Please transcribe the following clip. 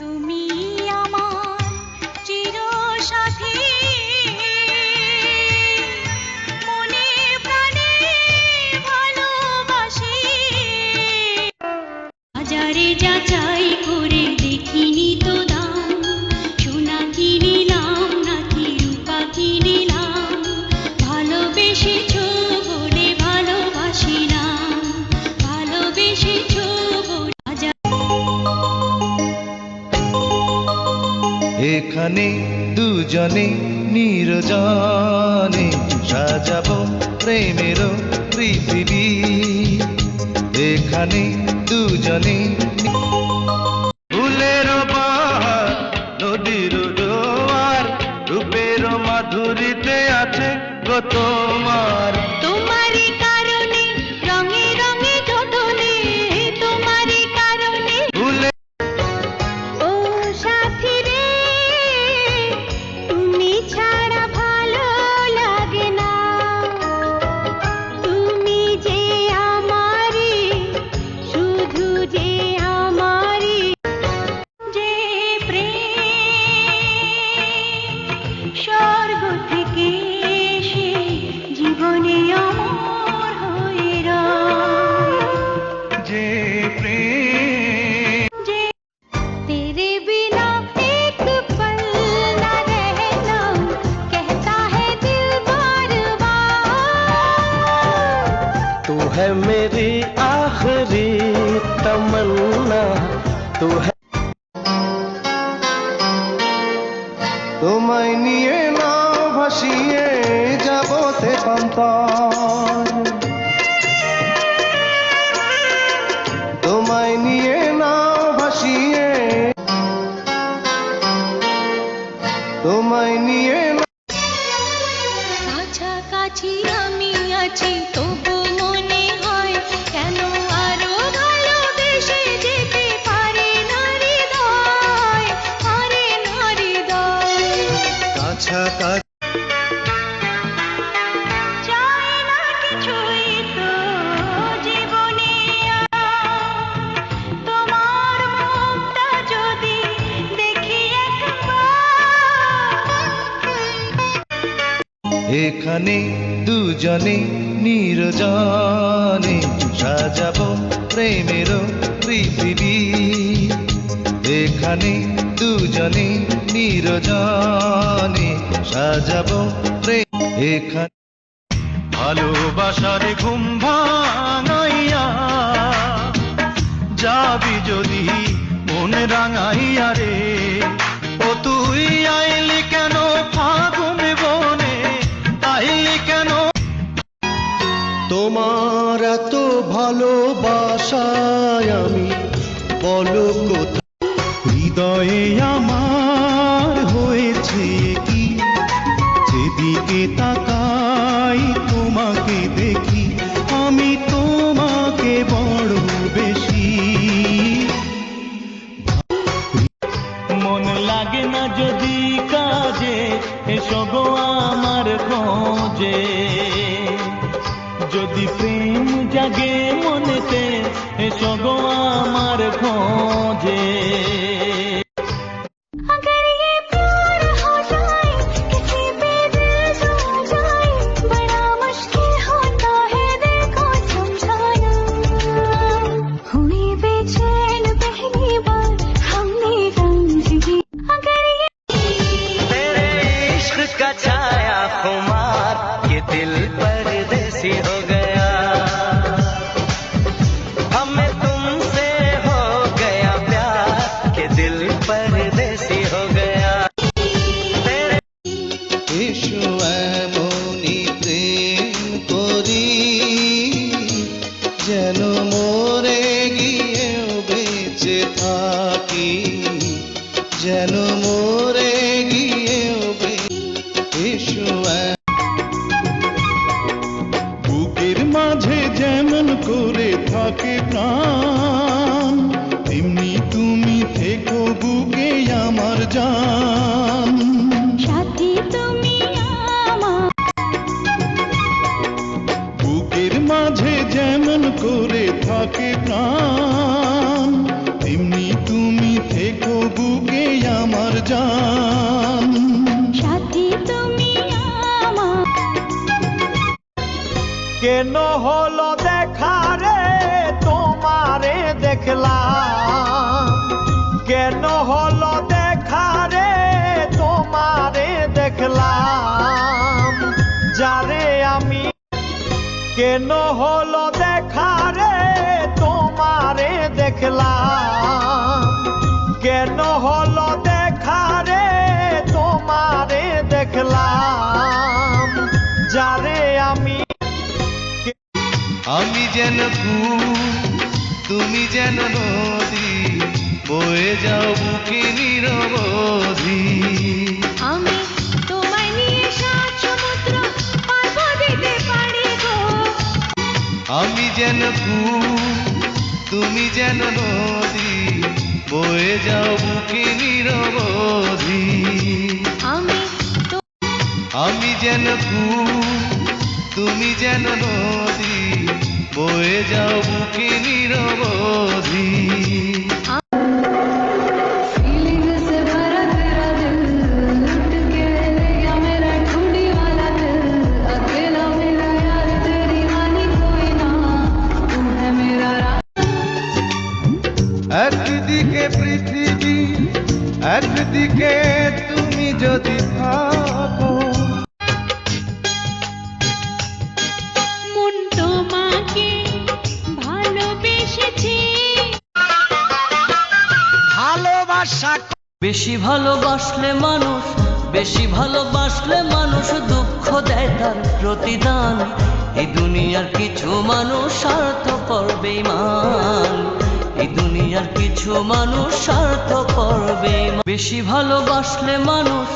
তুমি আমার চিরসাথী, মনে প্রাণে ভালোবাসি। বাজারে যাচাই করে দেখিনি তো দাম, সোনা কি নিলাম নাকি রূপা কি নিলাম, ভালোবেসেছ বলে ভালোবাসি না, ভালোবেসেছ বলে। এখানে দুজনে নির্জনে সাজাবো প্রেমের পৃথিবী। এখানে দুজনে ফুলের বাহার, নদীর জোয়ার, রূপের মাধুরীতে আছে গো তোমার। তোমারই কারণে রঙে রঙে জটলে, তোমারই কারণে। ফুলে ও সাথী রে, তুমি ছাড়া ভালো লাগে না, তুমি যে আমারই, শুধু যে আমারই। যে প্রেম স্বর্গ থেকে এসে জীবনে অমর হয়ে রয়, যে প্রেম যে तेरे बिना एक पल न रहना, कहता है दिल बार बार। तू है मेरी आखिरी तमन्ना, तू है। তোমায় নিয়ে নাও ভাসিয়ে যাবতে পান্তার, তোমায় নিয়ে নাও ভাসিয়ে, তোমায় নিয়ে কাছাকাছি আমি আছি তবু মনে হয় কেন আরো ভালোবেসে যেতে পারে না হৃদয়, পারে না হৃদয়। কাছাকাছি চাই না কিছুই তো জীবনে আর, তোমার মুখটা যদি দেখি একবার। এখানে দুজনে নির্জনে সাজাবো প্রেমের পৃথিবী। এখানে দুজনে নির্জনে সাজাবো প্রেম। এখানে ভালোবাসার ঘুম ভাঙাইয়া যাবি যদি মন রাঙাইয়া রে, ও তুই আইলি কেন ফাগুন বনে, আইলি কেন। তোমার এত ভালোবাসায় আমি বলো কোথায়, হৃদয়ে আমার হয়েছে কি, যেদিকে তাকাই তোমাকে দেখি, আমি তোমাকে বড় বেশি। মন লাগে না যদি কাজে, এসো গো আমার খোঁজে, যদি প্রেম জাগে মনেতে, এসো গো আমার খোঁজে। अगर ये प्यार हो जाए, किसी पे दिल जम जाए, बड़ा मुश्किल होता है दिल को समझाना। हुई बेचैन पहली बार हमने रंग ली, अगर ये तेरे इश्क का छाया खुमार, ये दिल परदेसी हो गया, हमें तुमसे हो गया प्यार, के दिल परदेसी हो गया। तेरे এসো এমনি প্রেম করি যেন মরে গিয়েও বেঁচে থাকি, যেন মরে গিয়েও এসো বুকের মাঝে যেমন করে থাকে প্রাণ, তেমনি তুমি থেকো বুকে আমার জান। সাথী তুমি আমার, বুকের মাঝে যেমন করে থাকে প্রাণ, তেমনি হলো দেখা রে তোমারে দেখলাম, কেন হলো দেখা রে তোমারে দেখলাম, যারে আমি কেন হলো দেখা রে তোমারে দেখলাম, কেন হলো দেখা রে তোমারে দেখলাম, যারে আমি আমি যেন কূপ তুমি যেন নদী, বয়ে যাও বুকে নিরবধি। আমি তোমায় নিয়ে সাত সমুদ্র পার দিতে পারি গো। আমি যেন কূপ তুমি যেন নদী, বয়ে যাও বুকে নিরবধি। আমি তো আমি যেন কূপ তুমি যেন নদী, বয়ে যাও বুকে নিরবধি। फीलिंग से भरा तेरा दिल, लुट के ले गया मेरा ढूंढी वाला दिल, अकेला मेरा यार तेरी रानी कोई ना, तू है मेरा একদিকে পৃথিবী একদিকে তুমি যদি থাকো, মন তোমাকে ভালোবেসেছে। ভালোবাসা বেশি ভালোবাসলে মানুষ, বেশি ভালোবাসলে মানুষ দুঃখ দেয় তার প্রতিদান। এই দুনিয়ার কিছু মানুষ স্বার্থপর বেঈমান, এই দুনিয়ার কিছু মানুষ স্বার্থপর বেঈমান। বেশি ভালোবাসলে মানুষ